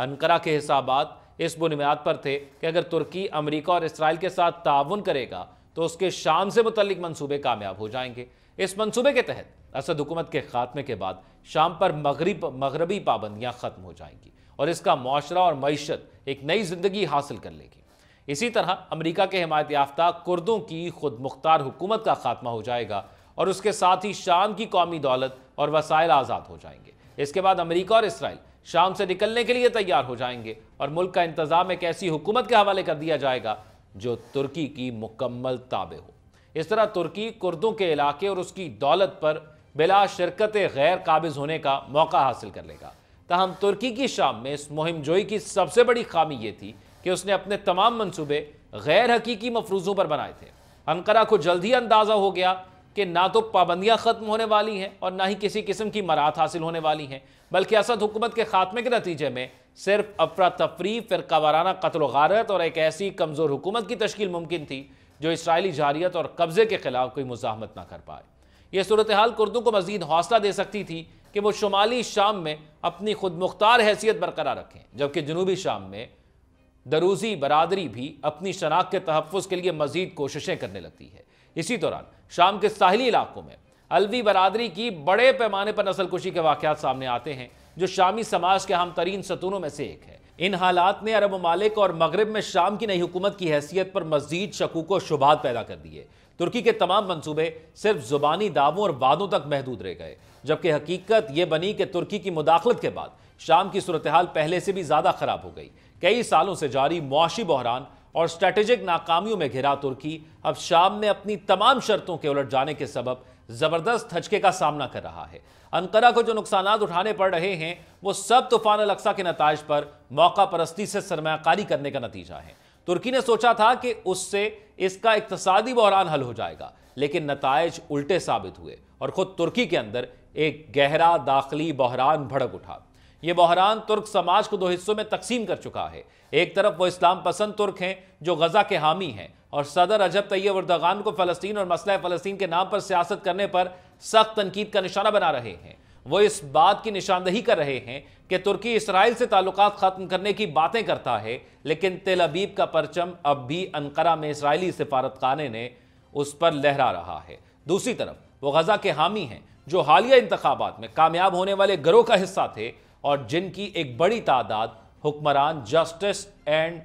Ankara کے حسابات اس بنیاد پر تھے کہ اگر ترکی امریکہ اور اسرائیل کے ساتھ تعاون کرے گا تو اس کے شام سے متعلق منصوبے کامیاب ہو جائیں گے۔ اس منصوبے کے تحت اسد حکومت کے خاتمے کے بعد شام پر مغربی پابندیاں ختم ہو جائیں گی اور اس کا معاشرہ اور معیشت ایک نئی زندگی حاصل کر لے گی۔ اسی طرح امریکہ کے حمایت یافتہ کردوں کی خود مختار حکومت کا خاتمہ ہو جائے گا اور اس کے ساتھ ہی شام کی قومی دولت اور وسائل آزاد ہو جائیں گے۔ اس کے بعد امریکہ اور اسرائیل شام سے نکلنے کے لیے تیار ہو جائیں گے اور ملک کا انتظام ایک ایسی حکومت کے حوالے کر دیا جائے گا جو ترکی کی مکمل تابع ہو۔ اس طرح ترکی کردوں کے علاقے اور اس کی دولت پر بلا شرکت غیر قابض ہونے کا موقع حاصل کر لے گا۔ تاہم ترکی کی شام میں اس مہم جوئی کی سب سے بڑی خامی یہ تھی کہ اس نے اپنے تمام منصوبے غیر حقیقی مفروضوں پر بنائے تھے۔ انقرہ کو جلد ہی اندازہ ہو گیا کہ نہ تو پابندیاں ختم ہونے والی ہیں اور نہ ہی کسی قسم کی مراحت حاصل ہونے والی ہیں، بلکہ اسد حکومت کے خاتمے کے نتیجے میں صرف افراتفری، فرقہ وارانہ قتل و غارت اور ایک ایسی کمزور حکومت کی تشکیل ممکن تھی جو اسرائیلی جارحیت اور قبضے کے خلاف کوئی مزاحمت نہ کر پائے۔ یہ صورتحال کردوں کو مزید حوصلہ دے سکتی تھی کہ وہ شمالی شام میں اپنی خود مختار حیثیت برقرار رکھیں، جبکہ جنوبی شام میں دروزی برادری بھی اپنی شناخت کے تحفظ کے لیے مزید کوششیں کرنے لگتی ہے۔ اسی دوران شام کے ساحلی علاقوں میں علوی برادری کی بڑے پیمانے پر نسل کشی کے واقعات سامنے آتے ہیں جو شامی سماج کے اہم ترین ستونوں میں سے ایک ہے۔ ان حالات نے عرب ممالک اور مغرب میں شام کی نئی حکومت کی حیثیت پر مزید شکوک و شبہات پیدا کر دیے۔ ترکی کے تمام منصوبے صرف زبانی دعووں اور وعدوں تک محدود رہ گئے، جبکہ حقیقت یہ بنی کہ ترکی کی مداخلت کے بعد شام کی صورتحال پہلے سے بھی زیادہ خراب ہو گئی۔ کئی سالوں سے جاری معاشی بحران اور اسٹریٹجک ناکامیوں میں گھرا ترکی اب شام میں اپنی تمام شرطوں کے الٹ جانے کے سبب زبردست دھچکے کا سامنا کر رہا ہے۔ انقرہ کو جو نقصانات اٹھانے پڑ رہے ہیں وہ سب طوفان الاقصی کے نتائج پر موقع پرستی سے سرمایہ کاری کرنے کا نتیجہ ہے۔ ترکی نے سوچا تھا کہ اس سے اس کا اقتصادی بحران حل ہو جائے گا، لیکن نتائج الٹے ثابت ہوئے اور خود ترکی کے اندر ایک گہرا داخلی بحران بھڑک اٹھا۔ یہ بحران ترک سماج کو دو حصوں میں تقسیم کر چکا ہے۔ ایک طرف وہ اسلام پسند ترک ہیں جو غزہ کے حامی ہیں اور صدر رجب طیب اردوغان کو فلسطین اور مسئلہ فلسطین کے نام پر سیاست کرنے پر سخت تنقید کا نشانہ بنا رہے ہیں۔ وہ اس بات کی نشاندہی کر رہے ہیں کہ ترکی اسرائیل سے تعلقات ختم کرنے کی باتیں کرتا ہے، لیکن تل ابیب کا پرچم اب بھی انقرہ میں اسرائیلی سفارت خانے نے اس پر لہرا رہا ہے۔ دوسری طرف وہ غزہ کے حامی ہیں جو حالیہ انتخابات میں کامیاب ہونے والے گروہ کا حصہ تھے اور جن کی ایک بڑی تعداد حکمران جسٹس اینڈ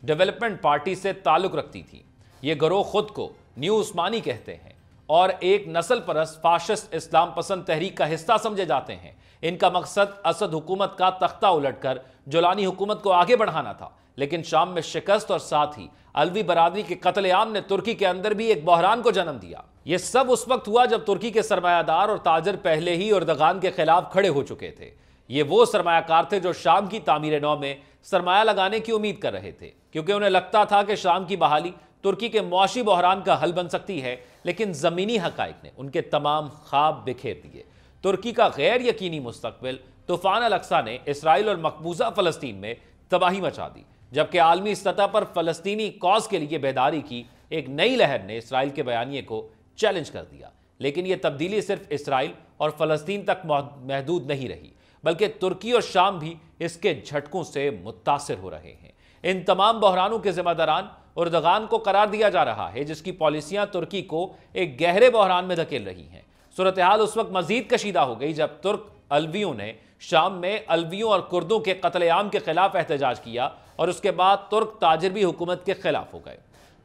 ڈیولپمنٹ پارٹی سے تعلق رکھتی تھی۔ یہ گروہ خود کو نیو عثمانی کہتے ہیں اور ایک نسل پرست فاشسٹ اسلام پسند تحریک کا حصہ سمجھے جاتے ہیں۔ ان کا مقصد اسد حکومت کا تختہ الٹ کر جولانی حکومت کو آگے بڑھانا تھا، لیکن شام میں شکست اور ساتھ ہی علوی برادری کے قتل عام نے ترکی کے اندر بھی ایک بحران کو جنم دیا۔ یہ سب اس وقت ہوا جب ترکی کے سرمایہ دار اور تاجر پہلے ہی اردوغان کے خلاف کھڑے ہو چکے تھے۔ یہ وہ سرمایہ کار تھے جو شام کی تعمیر نو میں سرمایہ لگانے کی امید کر رہے تھے، کیونکہ انہیں لگتا تھا کہ شام کی بحالی ترکی کے معاشی بحران کا حل بن سکتی ہے، لیکن زمینی حقائق نے ان کے تمام خواب بکھیر دیے۔ ترکی کا غیر یقینی مستقبل طوفان الاقصی نے اسرائیل اور مقبوضہ فلسطین میں تباہی مچا دی، جبکہ عالمی سطح پر فلسطینی کاز کے لیے بیداری کی ایک نئی لہر نے اسرائیل کے بیانیے کو چیلنج کر دیا۔ لیکن یہ تبدیلی صرف اسرائیل اور فلسطین تک محدود نہیں رہی، بلکہ ترکی اور شام بھی اس کے جھٹکوں سے متاثر ہو رہے ہیں۔ ان تمام بحرانوں کے ذمہ داران اردوغان کو قرار دیا جا رہا ہے، جس کی پالیسیاں ترکی کو ایک گہرے بحران میں دھکیل رہی ہیں۔ صورتحال اس وقت مزید کشیدہ ہو گئی جب ترک علویوں نے شام میں علویوں اور کردوں کے قتل عام کے خلاف احتجاج کیا اور اس کے بعد ترک تاجر بھی حکومت کے خلاف ہو گئے۔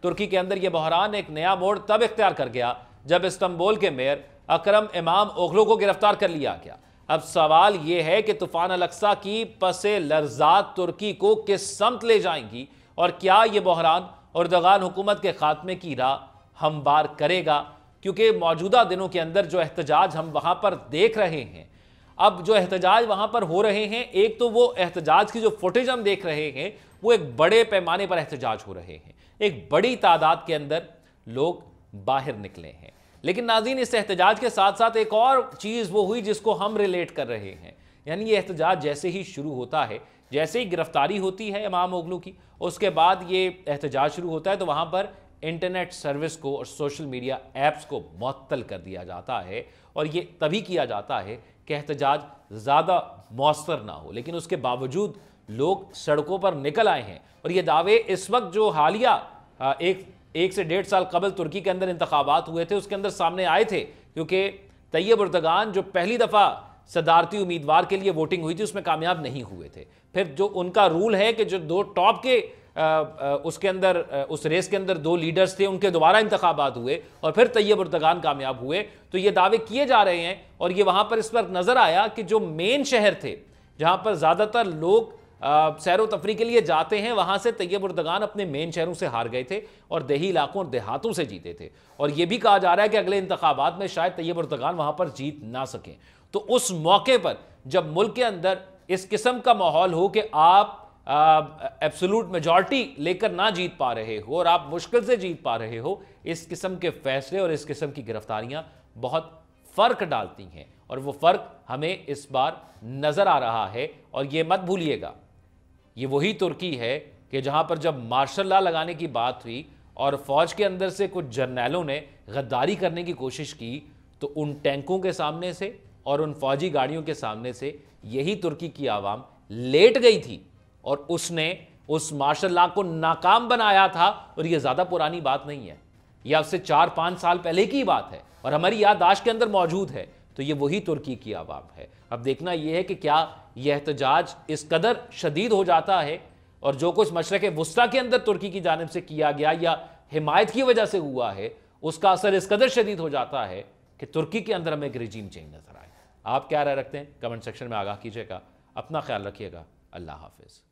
ترکی کے اندر یہ بحران ایک نیا موڑ تب اختیار کر گیا جب استنبول کے میئر اکرم امام اوغلو کو گرفتار کر لیا گیا۔ اب سوال یہ ہے کہ طوفان الاقصی کی پس لرزات ترکی کو کس سمت لے جائیں گی اور کیا یہ بحران اردوغان حکومت کے خاتمے کی راہ ہموار کرے گا؟ کیونکہ موجودہ دنوں کے اندر جو احتجاج ہم وہاں پر دیکھ رہے ہیں، اب جو احتجاج وہاں پر ہو رہے ہیں، ایک تو وہ احتجاج کی جو فوٹیج ہم دیکھ رہے ہیں وہ ایک بڑے پیمانے پر احتجاج ہو رہے ہیں، ایک بڑی تعداد کے اندر لوگ باہر نکلے ہیں۔ لیکن ناظرین، اس احتجاج کے ساتھ ساتھ ایک اور چیز وہ ہوئی جس کو ہم ریلیٹ کر رہے ہیں، یعنی یہ احتجاج جیسے ہی شروع ہوتا ہے، جیسے ہی گرفتاری ہوتی ہے امام اوغلو کی، اس کے بعد یہ احتجاج شروع ہوتا ہے تو وہاں پر انٹرنیٹ سروس کو اور سوشل میڈیا ایپس کو معطل کر دیا جاتا ہے، اور یہ تبھی کیا جاتا ہے کہ احتجاج زیادہ مؤثر نہ ہو۔ لیکن اس کے باوجود لوگ سڑکوں پر نکل آئے ہیں. اور یہ دعوے اس وقت جو حالیہ ایک سے 1.5 سال قبل ترکی کے اندر انتخابات ہوئے تھے اس کے اندر سامنے آئے تھے, کیونکہ طیب اردگان جو پہلی دفعہ صدارتی امیدوار کے لیے ووٹنگ ہوئی تھی اس میں کامیاب نہیں ہوئے تھے. پھر جو ان کا رول ہے کہ جو 2 ٹاپ کے اس کے اندر اس ریس کے اندر 2 لیڈرز تھے ان کے دوبارہ انتخابات ہوئے اور پھر طیب اردگان کامیاب ہوئے. تو یہ دعوے کیے جا رہے ہیں اور یہ وہاں پر اس وقت نظر آیا کہ جو مین شہر تھے جہاں پر زیادہ تر لوگ سیر و تفریح کے لیے جاتے ہیں وہاں سے طیب اردگان اپنے مین شہروں سے ہار گئے تھے اور دیہی علاقوں اور دیہاتوں سے جیتے تھے. اور یہ بھی کہا جا رہا ہے کہ اگلے انتخابات میں شاید طیب اردگان وہاں پر جیت نہ سکیں. تو اس موقع پر جب ملک کے اندر اس قسم کا ماحول ہو کہ آپ ایبسولوٹ میجورٹی لے کر نہ جیت پا رہے ہو اور آپ مشکل سے جیت پا رہے ہو, اس قسم کے فیصلے اور اس قسم کی گرفتاریاں بہت فرق ڈالتی ہیں اور وہ فرق ہمیں اس بار نظر آ رہا ہے. اور یہ مت بھولیے گا یہ وہی ترکی ہے کہ جہاں پر جب مارشل لا لگانے کی بات ہوئی اور فوج کے اندر سے کچھ جرنیلوں نے غداری کرنے کی کوشش کی تو ان ٹینکوں کے سامنے سے اور ان فوجی گاڑیوں کے سامنے سے یہی ترکی کی عوام لیٹ گئی تھی اور اس نے اس مارشل لا کو ناکام بنایا تھا. اور یہ زیادہ پرانی بات نہیں ہے, یہ اب سے 4-5 سال پہلے کی بات ہے اور ہماری یادداشت کے اندر موجود ہے. تو یہ وہی ترکی کی عوام ہے. اب دیکھنا یہ ہے کہ کیا یہ احتجاج اس قدر شدید ہو جاتا ہے اور جو کچھ مشرق وسطیٰ کے اندر ترکی کی جانب سے کیا گیا یا حمایت کی وجہ سے ہوا ہے اس کا اثر اس قدر شدید ہو جاتا ہے کہ ترکی کے اندر ہمیں ایک رجیم چینج نظر آئے. آپ کیا رائے رکھتے ہیں کمنٹ سیکشن میں آگاہ کیجیے گا. اپنا خیال رکھیے گا. اللہ حافظ.